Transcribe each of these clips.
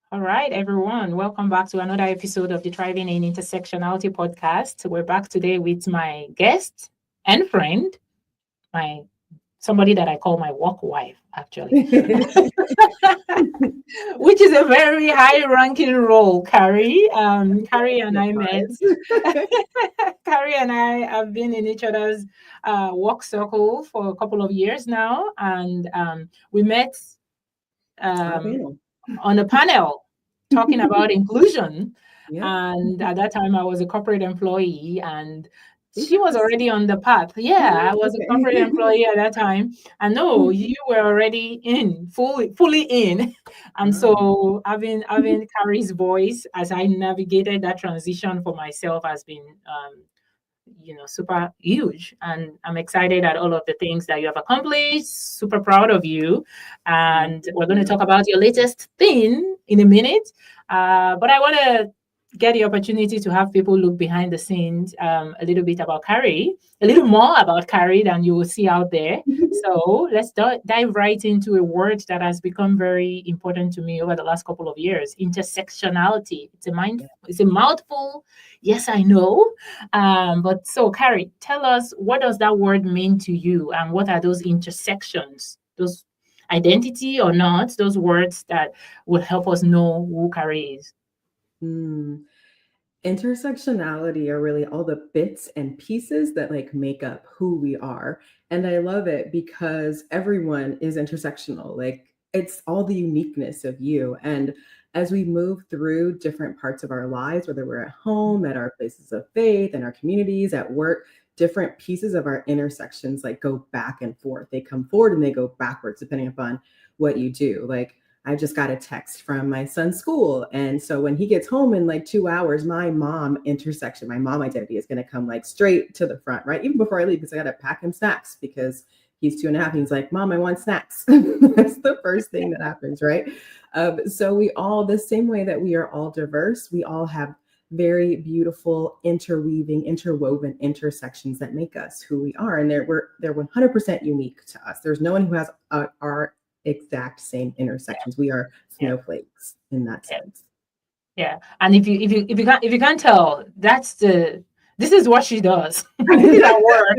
All right, everyone. Welcome back to another episode of the Thriving in Intersectionality podcast. We're back today with my guest and friend, my somebody that I call my work wife, actually, which is a very high-ranking role, Carrie. Carrie and I met. Carrie and I have been in each other's work circle for a couple of years now, and we met um, on a panel talking about inclusion. Yeah. And at that time, I was a corporate employee, and she was already on the path. Yeah, I was a corporate employee at that time. And no, you were already fully in. And so having Carrie's voice as I navigated that transition for myself has been super huge. And I'm excited at all of the things that you have accomplished. Super proud of you. And we're going to talk about your latest thing in a minute. But I want to get the opportunity to have people look behind the scenes a little bit about Carrie, a little more about Carrie than you will see out there. So let's dive right into a word that has become very important to me over the last couple of years: intersectionality. It's a mouthful. Yes, I know. But so, Carrie, tell us, what does that word mean to you, and what are those intersections, those identity or not, those words that would help us know who Carrie is? Mm. Intersectionality are really all the bits and pieces that like make up who we are. And I love it because everyone is intersectional. Like it's all the uniqueness of you. And as we move through different parts of our lives, whether we're at home, at our places of faith, in our communities, at work, different pieces of our intersections like go back and forth. They come forward and they go backwards depending upon what you do. Like I just got a text from my son's school. And so when he gets home in like 2 hours, my mom identity is going to come like straight to the front, right? Even before I leave, because I got to pack him snacks because he's 2.5. And he's like, Mom, I want snacks. That's the first thing that happens, right? So we all, the same way that we are all diverse, we all have very beautiful interwoven intersections that make us who we are. And they're 100% unique to us. There's no one who has our exact same intersections. We are snowflakes in that sense. Yeah, and if you can't tell, this is what she does. This is our work.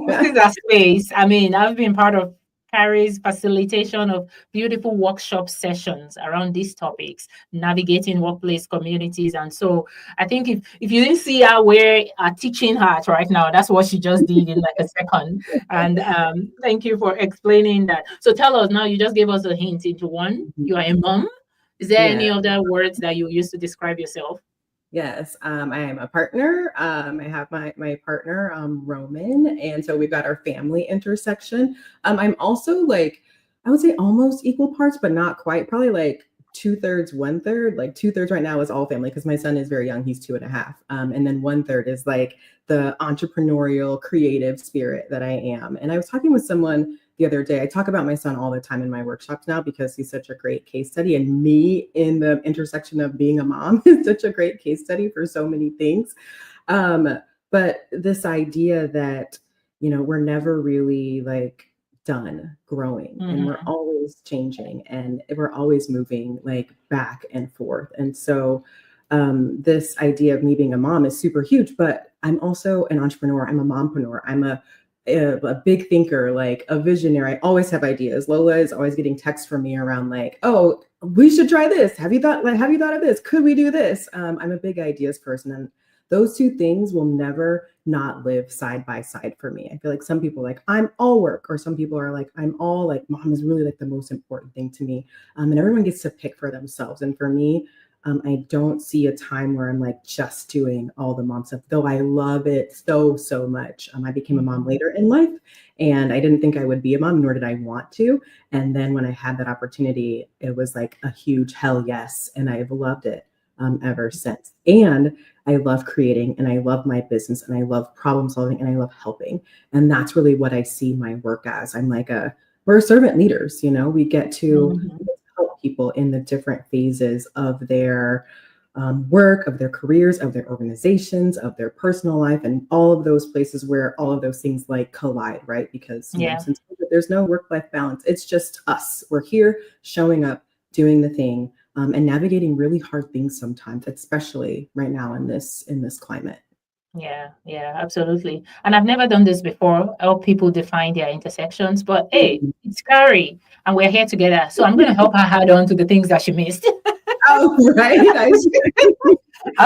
This is our space. I mean, I've been part of Carrie's facilitation of beautiful workshop sessions around these topics, navigating workplace communities. And so I think if you didn't see her wear a teaching hat right now, that's what she just did in like a second. And thank you for explaining that. So tell us now, you just gave us a hint into one. You are a mom. Is there any other words that you use to describe yourself? Yes, I am a partner. I have my partner, Roman, and so we've got our family intersection. I'm also like, I would say almost equal parts, but not quite. Probably like 2/3, 1/3. Like 2/3 right now is all family because my son is very young; he's 2.5. And then 1/3 is like the entrepreneurial, creative spirit that I am. And I was talking with someone the other day. I talk about my son all the time in my workshops now because he's such a great case study. And me in the intersection of being a mom is such a great case study for so many things. But this idea that, we're never really like done growing and we're always changing and we're always moving like back and forth. And so this idea of me being a mom is super huge, but I'm also an entrepreneur. I'm a mompreneur. I'm a big thinker, like a visionary. I always have ideas. Lola is always getting texts from me around like, oh, we should try this. Have you thought of this? Could we do this? I'm a big ideas person. And those two things will never not live side by side for me. I feel like some people are like, I'm all work, or some people are like, I'm all like, mom is really like the most important thing to me. And everyone gets to pick for themselves. And for me, I don't see a time where I'm like just doing all the mom stuff, though I love it so much. I became a mom later in life and I didn't think I would be a mom, nor did I want to. And then when I had that opportunity, it was like a huge hell yes. And I've loved it ever since. And I love creating and I love my business and I love problem solving and I love helping. And that's really what I see my work as. We're servant leaders, we get to help people in the different phases of their work, of their careers, of their organizations, of their personal life, and all of those places where all of those things like collide, right? Because since there's no work-life balance, it's just us. We're here showing up, doing the thing, and navigating really hard things sometimes, especially right now in this climate. Yeah, absolutely. And I've never done this before, help people define their intersections, but hey, it's Carrie and we're here together. So I'm going to help her add on to the things that she missed. Oh, right. I was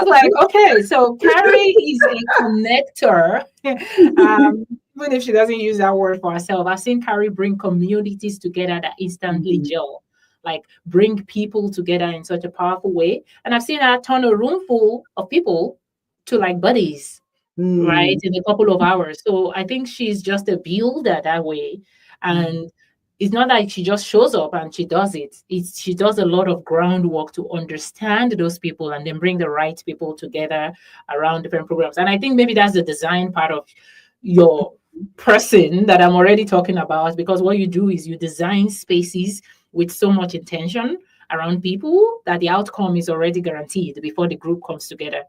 like, okay, so Carrie is a connector. Even if she doesn't use that word for herself, I've seen Carrie bring communities together that instantly gel, like bring people together in such a powerful way. And I've seen her turn a room full of people to like buddies, right, in a couple of hours. So I think she's just a builder that way. And it's not like she just shows up and she does it. She does a lot of groundwork to understand those people and then bring the right people together around different programs. And I think maybe that's the design part of your person that I'm already talking about, because what you do is you design spaces with so much intention around people that the outcome is already guaranteed before the group comes together.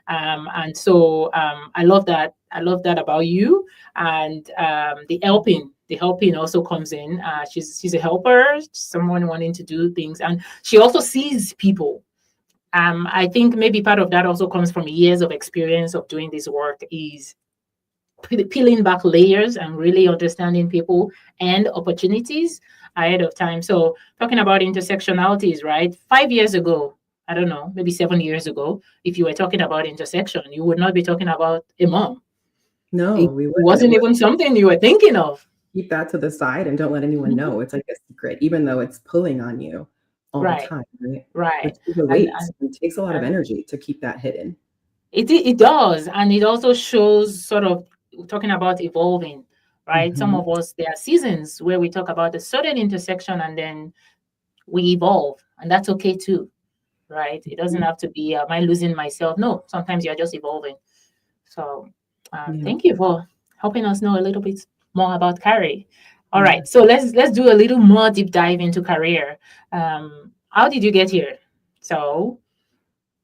And so I love that. I love that about you. And the helping also comes in. She's a helper, someone wanting to do things, and she also sees people. I think maybe part of that also comes from years of experience of doing this work, is peeling back layers and really understanding people and opportunities ahead of time. So talking about intersectionalities, right? 5 years ago, I don't know, maybe 7 years ago, if you were talking about intersection, you would not be talking about a mom. No, it wasn't even something you were thinking of. Keep that to the side and don't let anyone know. It's like a secret, even though it's pulling on you all the time, right? Right. It takes a lot of energy to keep that hidden. It does. And it also shows sort of talking about evolving, right? Some of us, there are seasons where we talk about a certain intersection and then we evolve, and that's okay too, right? It doesn't have to be, am I losing myself? No, sometimes you're just evolving. So thank you for helping us know a little bit more about Carrie. All right, so let's do a little more deep dive into career. How did you get here? So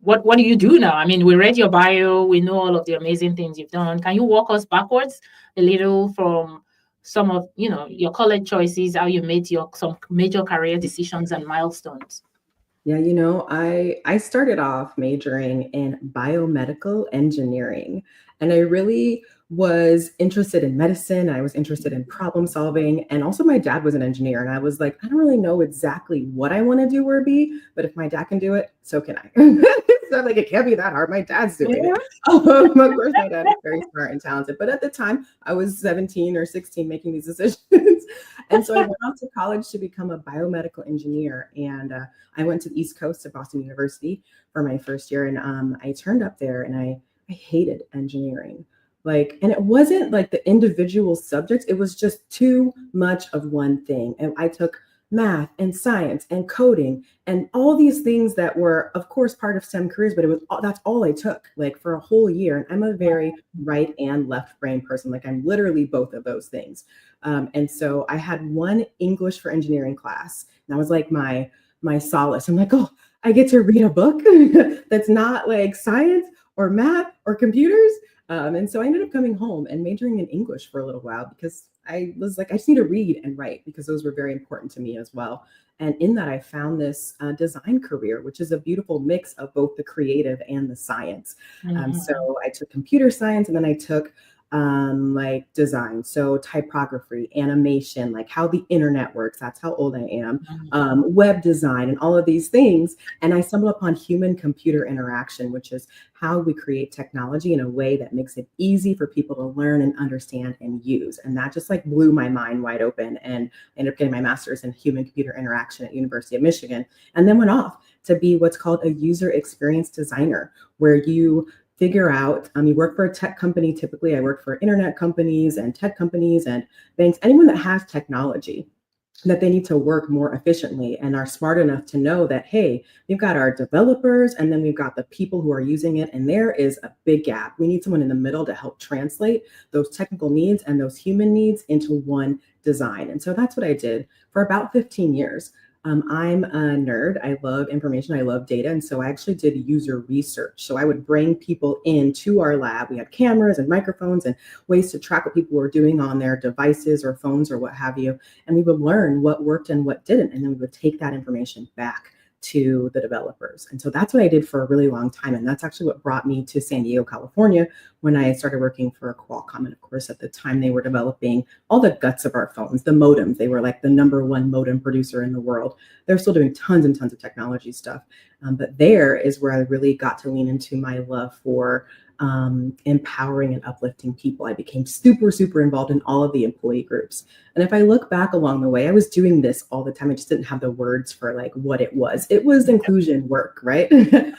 what do you do now? I mean, we read your bio, we know all of the amazing things you've done. Can you walk us backwards a little from some of your college choices, how you made some major career decisions and milestones? Yeah, I started off majoring in biomedical engineering, and I really was interested in medicine. I was interested in problem solving, and also my dad was an engineer, and I was like, I don't really know exactly what I want to do or be, but if my dad can do it, so can I. So I'm like, it can't be that hard. My dad's doing it. Of course, my dad is very smart and talented, but at the time, I was 17 or 16 making these decisions, and so I went off to college to become a biomedical engineer, and I went to the East Coast of Boston University for my first year, and I turned up there, and I hated engineering. And it wasn't like the individual subjects, it was just too much of one thing. And I took math and science and coding and all these things that were, of course, part of STEM careers, but that's all I took for a whole year. And I'm a very right and left brain person. I'm literally both of those things. And so I had one English for engineering class, and that was like my solace. I'm like, oh, I get to read a book that's not like science or math or computers. And so I ended up coming home and majoring in English for a little while, because I was like, I just need to read and write, because those were very important to me as well. And in that, I found this design career, which is a beautiful mix of both the creative and the science. So I took computer science, and then I took design, so typography, animation, how the internet works, that's how old I am, web design, and all of these things. And I stumbled upon human computer interaction, which is how we create technology in a way that makes it easy for people to learn and understand and use. And that just blew my mind wide open, and I ended up getting my master's in human computer interaction at University of Michigan, and then went off to be what's called a user experience designer, where you figure out, you work for a tech company. Typically, I work for internet companies and tech companies and banks, anyone that has technology that they need to work more efficiently and are smart enough to know that, hey, we've got our developers and then we've got the people who are using it, and there is a big gap. We need someone in the middle to help translate those technical needs and those human needs into one design. And so that's what I did for about 15 years. I'm a nerd. I love information. I love data. And so I actually did user research. So I would bring people into our lab. We had cameras and microphones and ways to track what people were doing on their devices or phones or what have you. And we would learn what worked and what didn't. And then we would take that information back to the developers. And so that's what I did for a really long time. And that's actually what brought me to San Diego, California, when I started working for Qualcomm. And of course, at the time they were developing all the guts of our phones, the modems. They were like the #1 modem producer in the world. They're still doing tons and tons of technology stuff. But there is where I really got to lean into my love for empowering and uplifting people. I became super, super involved in all of the employee groups. And if I look back along the way, I was doing this all the time. I just didn't have the words for like what it was. It was inclusion work, right?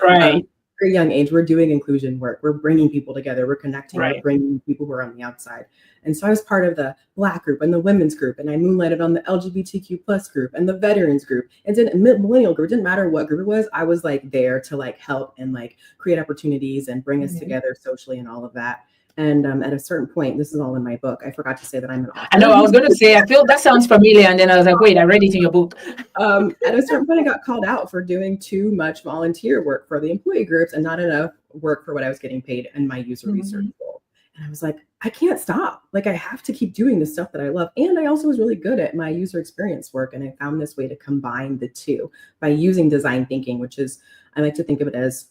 Right. Very young age, we're doing inclusion work. We're bringing people together. We're connecting. Right. We're bringing people who are on the outside. And so I was part of the Black group and the women's group, and I moonlighted on the LGBTQ plus group and the veterans group and then millennial group. It didn't matter what group it was. I was like there to like help and like create opportunities and bring us together socially and all of that. And at a certain point, this is all in my book. I forgot to say that I'm an author. I know, I was going to say, I feel that sounds familiar. And then I was like, wait, I read it in your book. At a certain point, I got called out for doing too much volunteer work for the employee groups and not enough work for what I was getting paid in my user research role. And I was like, I can't stop. Like, I have to keep doing the stuff that I love. And I also was really good at my user experience work. And I found this way to combine the two by using design thinking, which is, I like to think of it as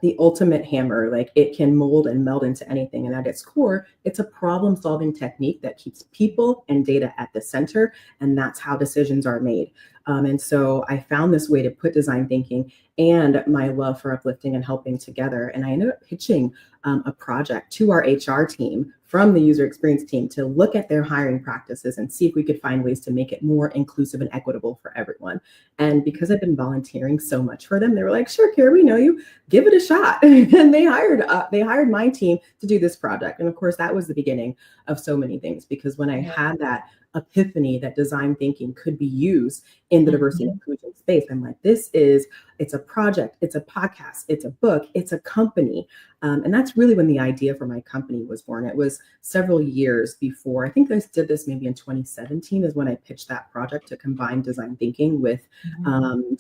the ultimate hammer. Like, it can mold and meld into anything. And at its core, it's a problem-solving technique that keeps people and data at the center. And that's how decisions are made. And so I found this way to put design thinking and my love for uplifting and helping together. And I ended up pitching a project to our HR team from the user experience team to look at their hiring practices and see if we could find ways to make it more inclusive and equitable for everyone. And because I've been volunteering so much for them, they were like, sure, Carrie, we know you, give it a shot. And they hired my team to do this project. And of course, that was the beginning of so many things, because when I had that epiphany that design thinking could be used in the diversity and inclusion space, I'm like, it's a project, it's a podcast, it's a book, it's a company. And that's really when the idea for my company was born. It was several years before. I think I did this maybe in 2017 is when I pitched that project to combine design thinking with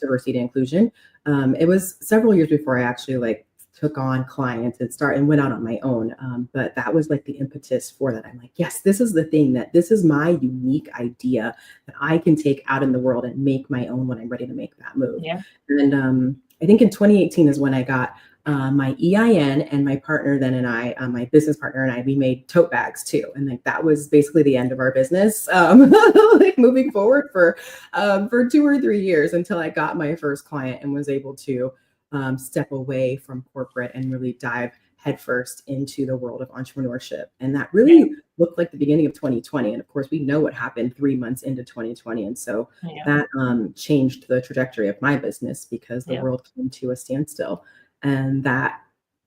diversity and inclusion. It was several years before I actually like took on clients and went out on my own. But that was like the impetus for that. I'm like, yes, this is the thing, that this is my unique idea that I can take out in the world and make my own when I'm ready to make that move. Yeah. And I think in 2018 is when I got my EIN, and my partner then and I, my business partner and I, we made tote bags too. And like, that was basically the end of our business, like moving forward for 2 or 3 years until I got my first client and was able to step away from corporate and really dive headfirst into the world of entrepreneurship. And that really looked like the beginning of 2020. And of course, we know what happened 3 months into 2020. And so that changed the trajectory of my business, because the world came to a standstill. And that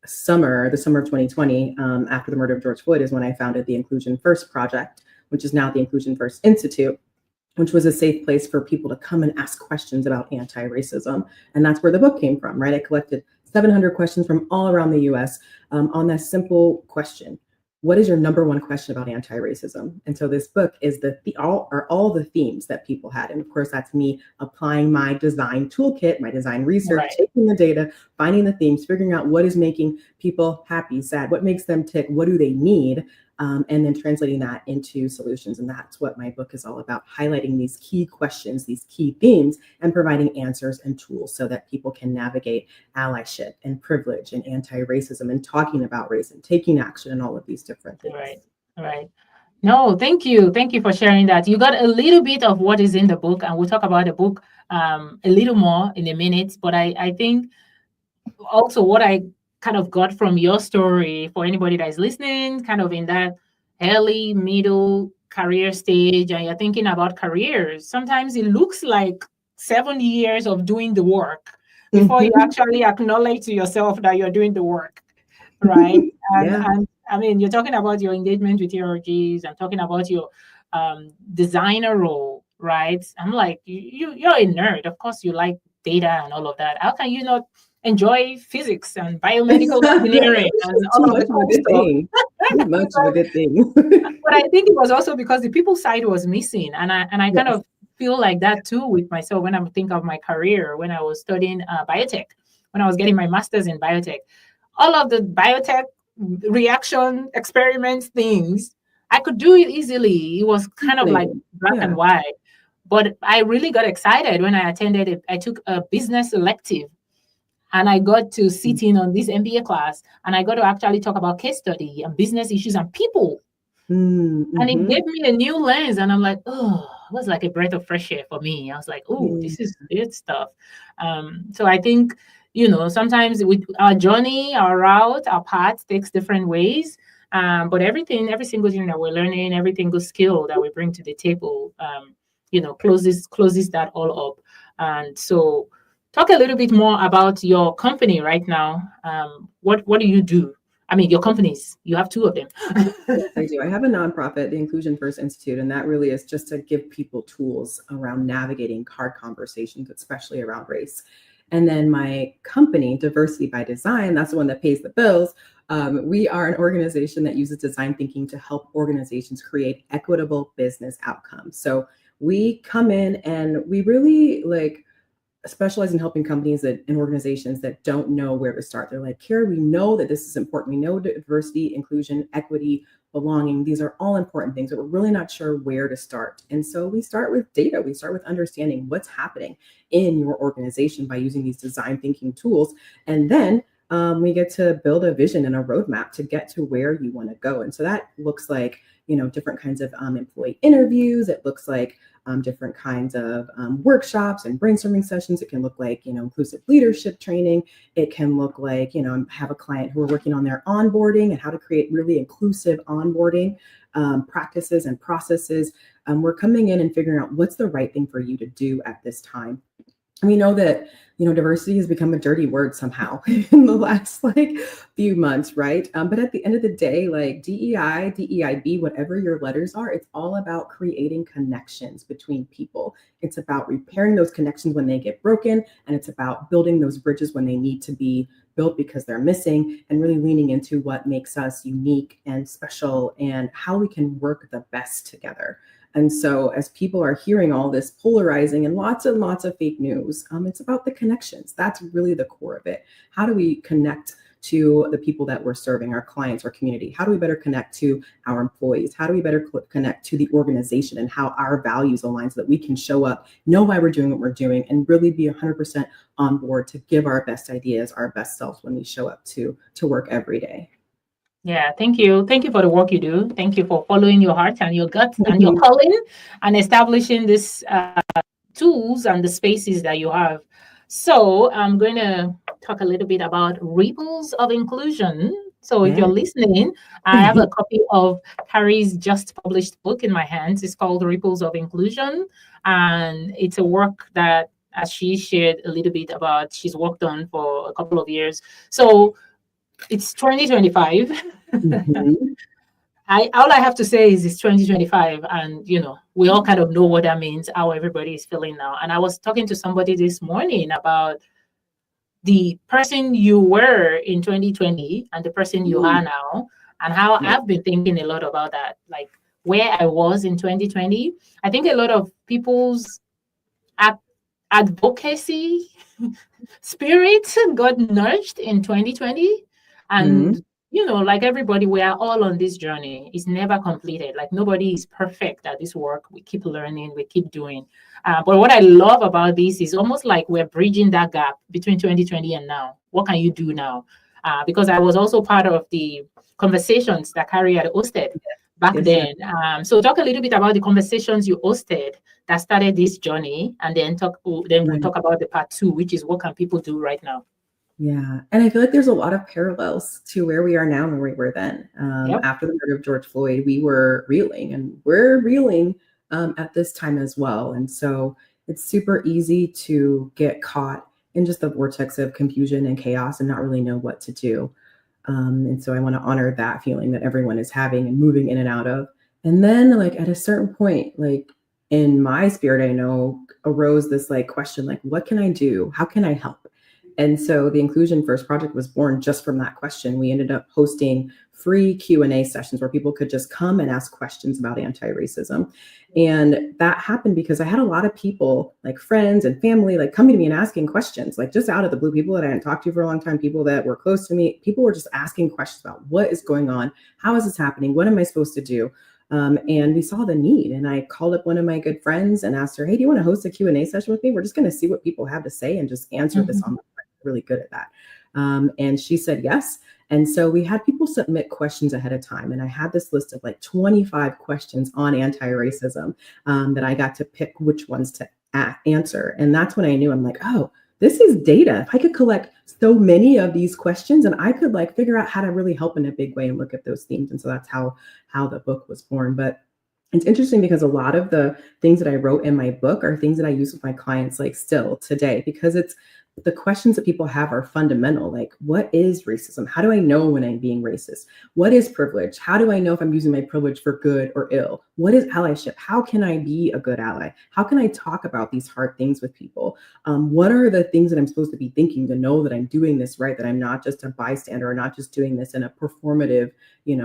summer, the summer of 2020, after the murder of George Floyd, is when I founded the Inclusion First Project, which is now the Inclusion First Institute, which was a safe place for people to come and ask questions about anti-racism. And that's where the book came from, right? I collected 700 questions from all around the US on that simple question: what is your #1 question about anti-racism? And so this book is all the themes that people had. And of course, that's me applying my design toolkit, my design research, taking the data, finding the themes, figuring out what is making people happy, sad, what makes them tick, what do they need, and then translating that into solutions. And that's what my book is all about, highlighting these key questions, these key themes, and providing answers and tools so that people can navigate allyship and privilege and anti-racism and talking about race and taking action and all of these different things. Right. No, thank you. Thank you for sharing that. You got a little bit of what is in the book, and we'll talk about the book a little more in a minute. But I think also what I kind of got from your story, for anybody that is listening, kind of in that early, middle career stage, and you're thinking about careers, sometimes it looks like 7 years of doing the work before you actually acknowledge to yourself that you're doing the work, right? And I mean, you're talking about your engagement with ERGs and talking about your designer role, right? I'm like, you're a nerd. Of course, you like data and all of that. How can you not enjoy physics and biomedical engineering and all of the cool stuff? Too much of a good thing. But I think it was also because the people side was missing, and I kind of feel like that too with myself when I think of my career when I was studying biotech, when I was getting my master's in biotech. All of the biotech reaction experiments things, I could do it easily. It was kind of like black and white. But I really got excited when I attended it. I took a business elective and I got to sit in on this MBA class, and I got to actually talk about case study and business issues and people. Mm-hmm. And it gave me a new lens. And I'm like, oh, it was like a breath of fresh air for me. I was like, oh, this is good stuff. So I think, sometimes with our journey, our route, our path takes different ways. But every single thing that we're learning, every single skill that we bring to the table, closes that all up. And so talk a little bit more about your company right now. What do you do? I mean, your companies, you have two of them. Yes, I do. I have a nonprofit, the Inclusion First Institute, and that really is just to give people tools around navigating hard conversations, especially around race. And then my company, Diversity by Design, that's the one that pays the bills. We are an organization that uses design thinking to help organizations create equitable business outcomes. So we come in and we really specialize in helping companies and organizations that don't know where to start. They're like, Carrie, we know that this is important. We know diversity, inclusion, equity, belonging. These are all important things, but we're really not sure where to start. And so we start with data. We start with understanding what's happening in your organization by using these design thinking tools. And then we get to build a vision and a roadmap to get to where you want to go. And so that looks like, different kinds of employee interviews. It looks like different kinds of workshops and brainstorming sessions. It can look like, inclusive leadership training. It can look like, have a client who are working on their onboarding and how to create really inclusive onboarding practices and processes. We're coming in and figuring out what's the right thing for you to do at this time. And we know that, diversity has become a dirty word somehow in the last few months, right? But at the end of the day, DEI, DEIB, whatever your letters are, it's all about creating connections between people. It's about repairing those connections when they get broken, and it's about building those bridges when they need to be built because they're missing, and really leaning into what makes us unique and special and how we can work the best together. And so as people are hearing all this polarizing and lots of fake news, it's about the connections. That's really the core of it. How do we connect to the people that we're serving, our clients, our community? How do we better connect to our employees? How do we better connect to the organization and how our values align so that we can show up, know why we're doing what we're doing, and really be 100% on board to give our best ideas, our best selves when we show up to work every day. Yeah, thank you. Thank you for the work you do. Thank you for following your heart and your gut and your calling and establishing these tools and the spaces that you have. So I'm going to talk a little bit about ripples of inclusion. So if you're listening, I have a copy of Carrie's just published book in my hands. It's called Ripples of Inclusion. And it's a work that, as she shared a little bit about, she's worked on for a couple of years. So it's 2025. All I have to say is it's 2025, and we all kind of know what that means, how everybody is feeling now. And I was talking to somebody this morning about the person you were in 2020 and the person you are now, and how I've been thinking a lot about that, like where I was in 2020. I think a lot of people's advocacy spirit got nudged in 2020. And like everybody, we are all on this journey. It's never completed. Like nobody is perfect at this work. We keep learning, we keep doing. But what I love about this is almost like we're bridging that gap between 2020 and now. What can you do now? Because I was also part of the conversations that Carrie had hosted back then. So talk a little bit about the conversations you hosted that started this journey, and then we'll talk about the part 2, which is what can people do right now. Yeah. And I feel like there's a lot of parallels to where we are now and where we were then. After the murder of George Floyd, we were reeling, and we're reeling at this time as well. And so it's super easy to get caught in just the vortex of confusion and chaos and not really know what to do. And so I want to honor that feeling that everyone is having and moving in and out of. And then at a certain point, in my spirit, I know arose this question, what can I do? How can I help? And so the Inclusion First Project was born just from that question. We ended up hosting free Q&A sessions where people could just come and ask questions about anti-racism. And that happened because I had a lot of people, friends and family, coming to me and asking questions, just out of the blue, people that I hadn't talked to for a long time, people that were close to me. People were just asking questions about what is going on? How is this happening? What am I supposed to do? And we saw the need. And I called up one of my good friends and asked her, hey, do you want to host a Q&A session with me? We're just going to see what people have to say and just answer this on the fly. Really good at that. And she said yes. And so we had people submit questions ahead of time. And I had this list of like 25 questions on anti-racism that I got to pick which ones to answer. And that's when I knew, I'm like, oh, this is data. If I could collect so many of these questions, and I could like figure out how to really help in a big way and look at those themes. And so that's how the book was born. But it's interesting because a lot of the things that I wrote in my book are things that I use with my clients like still today, because it's the questions that people have are fundamental. Like, what is racism? How do I know when I'm being racist? What is privilege? How do I know if I'm using my privilege for good or ill? What is allyship? How can I be a good ally? How can I talk about these hard things with people? What are the things that I'm supposed to be thinking to know that I'm doing this right, that I'm not just a bystander or not just doing this in a performative,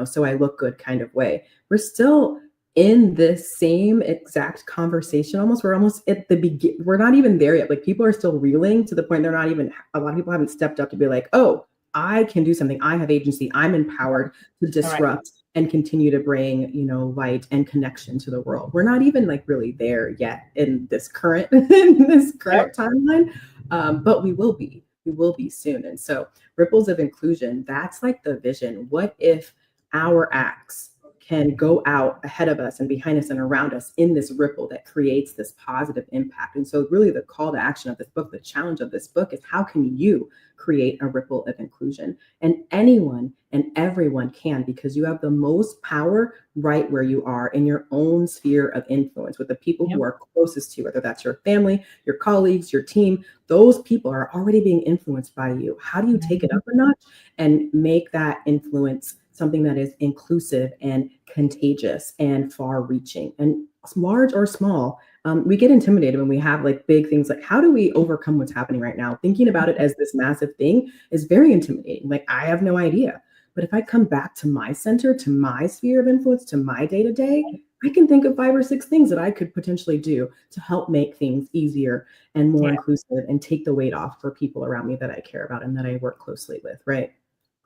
so I look good kind of way? We're still in this same exact conversation. We're almost at the begin. We're not even there yet. Like, people are still reeling to the point a lot of people haven't stepped up to be like, oh, I can do something. I have agency. I'm empowered to disrupt and continue to bring, light and connection to the world. We're not even like really there yet in this current timeline. But we will be soon. And so ripples of inclusion, that's like the vision. What if our acts can go out ahead of us and behind us and around us in this ripple that creates this positive impact? And so really the call to action of this book, the challenge of this book, is how can you create a ripple of inclusion? And anyone and everyone can, because you have the most power right where you are in your own sphere of influence with the people who are closest to you, whether that's your family, your colleagues, your team. Those people are already being influenced by you. How do you take it up a notch and make that influence something that is inclusive and contagious and far-reaching? And large or small, we get intimidated when we have like big things. Like, how do we overcome what's happening right now? Thinking about it as this massive thing is very intimidating. Like, I have no idea. But if I come back to my center, to my sphere of influence, to my day-to-day, I can think of 5 or 6 things that I could potentially do to help make things easier and more inclusive and take the weight off for people around me that I care about and that I work closely with, right?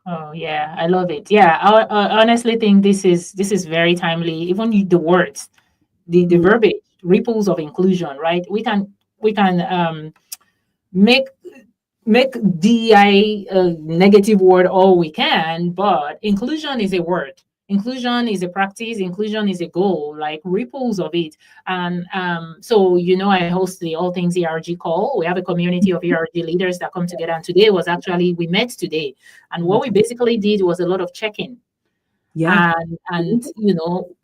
Oh yeah, I love it. Yeah, I honestly think this is very timely. Even the words, the verbiage, ripples of inclusion, right? We can make DEI a negative word all we can, but inclusion is a word. Inclusion is a practice. Inclusion is a goal, like ripples of it. And so, I host the All Things ERG call. We have a community of ERG leaders that come together. And today was actually, we met today. And what we basically did was a lot of check-in. Yeah. And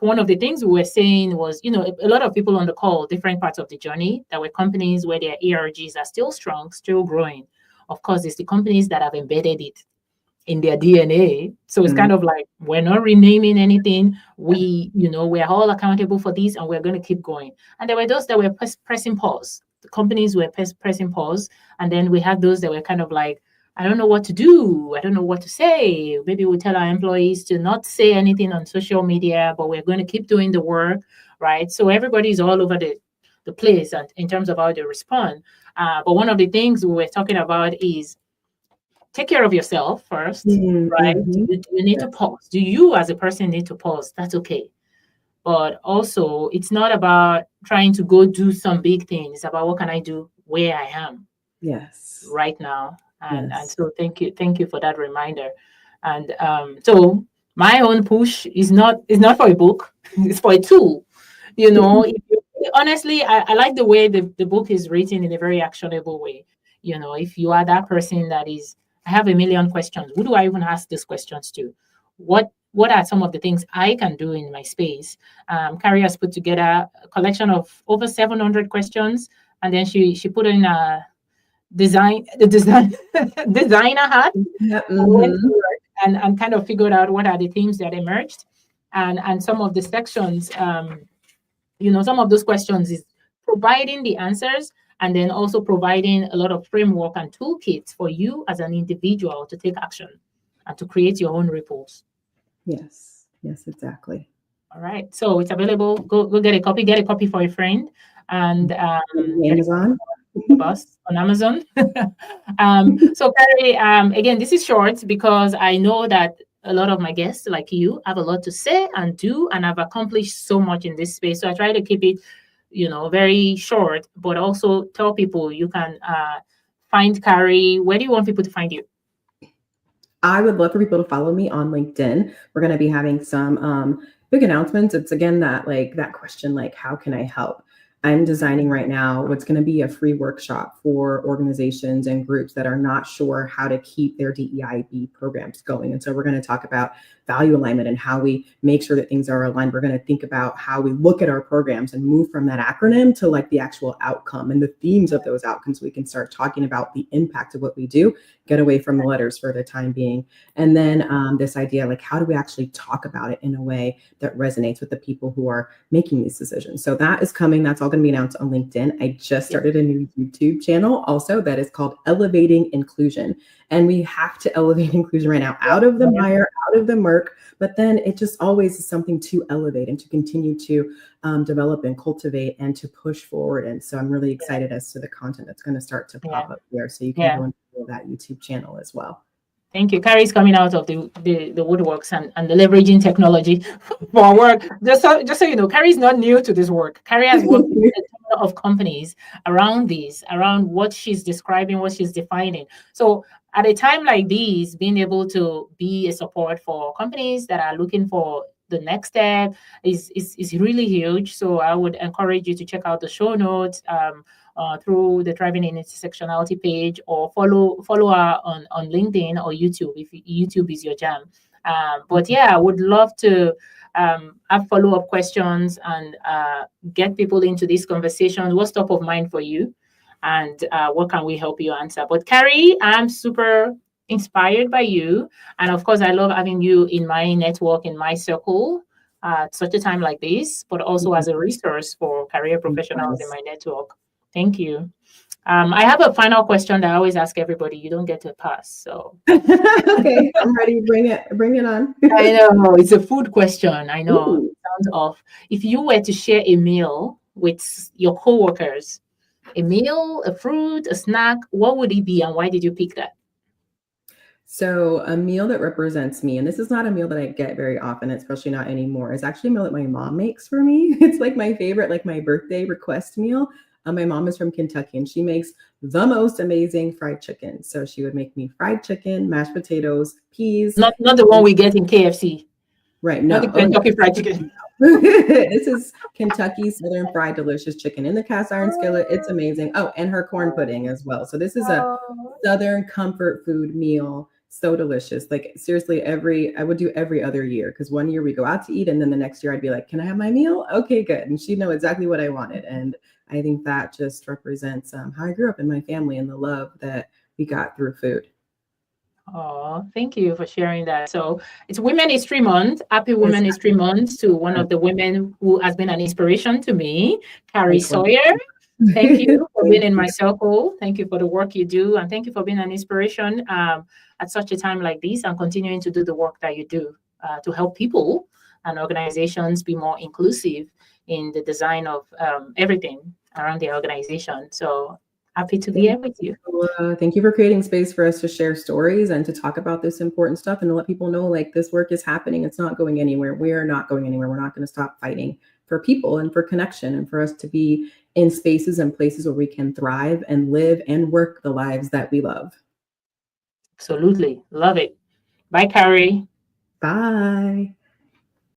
one of the things we were saying was, a lot of people on the call, different parts of the journey, that were companies where their ERGs are still strong, still growing. Of course, it's the companies that have embedded it in their DNA. So it's kind of like, we're not renaming anything. We're all accountable for this, and we're going to keep going. And there were those that were pressing pause. The companies were pressing pause. And then we had those that were kind of like, I don't know what to do. I don't know what to say. Maybe we tell our employees to not say anything on social media, but we're going to keep doing the work, right? So everybody's all over the place in terms of how they respond. But one of the things we were talking about is take care of yourself first, right? You need to pause. Do you as a person need to pause? That's okay. But also, it's not about trying to go do some big thing. It's about what can I do where I am right now. And so thank you for that reminder. And so my own push is not for a book, it's for a tool. Honestly, I like the way the book is written in a very actionable way. If you are that person that is, I have a million questions, who do I even ask these questions to? What are some of the things I can do in my space? Carrie has put together a collection of over 700 questions, and then she put in a designer hat and kind of figured out what are the themes that emerged, and some of the sections, some of those questions is providing the answers, and then also providing a lot of framework and toolkits for you as an individual to take action and to create your own ripples. Yes, exactly. All right, so it's available. Go get a copy. Get a copy for a friend, and Amazon. On Amazon. So Carrie, again, this is short because I know that a lot of my guests, like you, have a lot to say and do, and I've accomplished so much in this space. So I try to keep it, very short, but also tell people you can find Carrie. Where do you want people to find you? I would love for people to follow me on LinkedIn. We're going to be having some big announcements. It's again that question, like, how can I help? I'm designing right now what's going to be a free workshop for organizations and groups that are not sure how to keep their DEIB programs going. And so we're going to talk about value alignment and how we make sure that things are aligned. We're going to think about how we look at our programs and move from that acronym to like the actual outcome and the themes of those outcomes. We can start talking about the impact of what we do, get away from the letters for the time being. And then this idea, like, how do we actually talk about it in a way that resonates with the people who are making these decisions? So that is coming. That's all going to be announced on LinkedIn. I just started a new YouTube channel also that is called Elevating Inclusion. And we have to elevate inclusion right now, out of the mire, out of the murk, but then it just always is something to elevate and to continue to develop and cultivate and to push forward. And so I'm really excited as to the content that's going to start to pop up there. So you can go and follow that YouTube channel as well. Thank you. Carrie's coming out of the woodworks and the leveraging technology for work. Just so you know, Carrie's not new to this work. Carrie has worked with a ton of companies around what she's describing, what she's defining. So at a time like this, being able to be a support for companies that are looking for the next step is really huge. So I would encourage you to check out the show notes through the Thriving in Intersectionality page, or follow her on LinkedIn or YouTube if YouTube is your jam. But yeah, I would love to have follow-up questions and get people into these conversations. What's top of mind for you? And what can we help you answer? But Carrie, I'm super inspired by you. And of course, I love having you in my network, in my circle at such a time like this, but also as a resource for career professionals in my network. Thank you. I have a final question that I always ask everybody. You don't get to pass, so. Okay, I'm ready. Bring it on. I know, it's a food question. I know. Ooh. It sounds off. If you were to share a meal with your coworkers, a meal, a fruit, a snack, what would it be and why did you pick that? So a meal that represents me, and this is not a meal that I get very often, especially not anymore, is actually a meal that my mom makes for me. It's like my favorite, like my birthday request meal. My mom is from Kentucky and she makes the most amazing fried chicken. So she would make me fried chicken, mashed potatoes, peas. Not the one we get in KFC. Right. No. Not the Kentucky fried chicken. This is Kentucky Southern fried delicious chicken in the cast iron skillet. It's amazing. Oh, and her corn pudding as well. So this is a Southern comfort food meal. So delicious. Like seriously, I would do every other year, because one year we go out to eat and then the next year I'd be like, can I have my meal? Okay, good. And she'd know exactly what I wanted. And I think that just represents how I grew up in my family and the love that we got through food. Oh, thank you for sharing that. So it's Women History Month. Happy Women History Month to one of the women who has been an inspiration to me, Carrie Sawyer. Thank you for being in my circle. Thank you for the work you do. And thank you for being an inspiration at such a time like this, and continuing to do the work that you do to help people and organizations be more inclusive in the design of everything around the organization. So happy to be here with you. Thank you for creating space for us to share stories and to talk about this important stuff and to let people know, like, this work is happening. It's not going anywhere. We're not going anywhere. We're not going to stop fighting for people and for connection and for us to be in spaces and places where we can thrive and live and work the lives that we love. Absolutely. Love it. Bye, Carrie. Bye.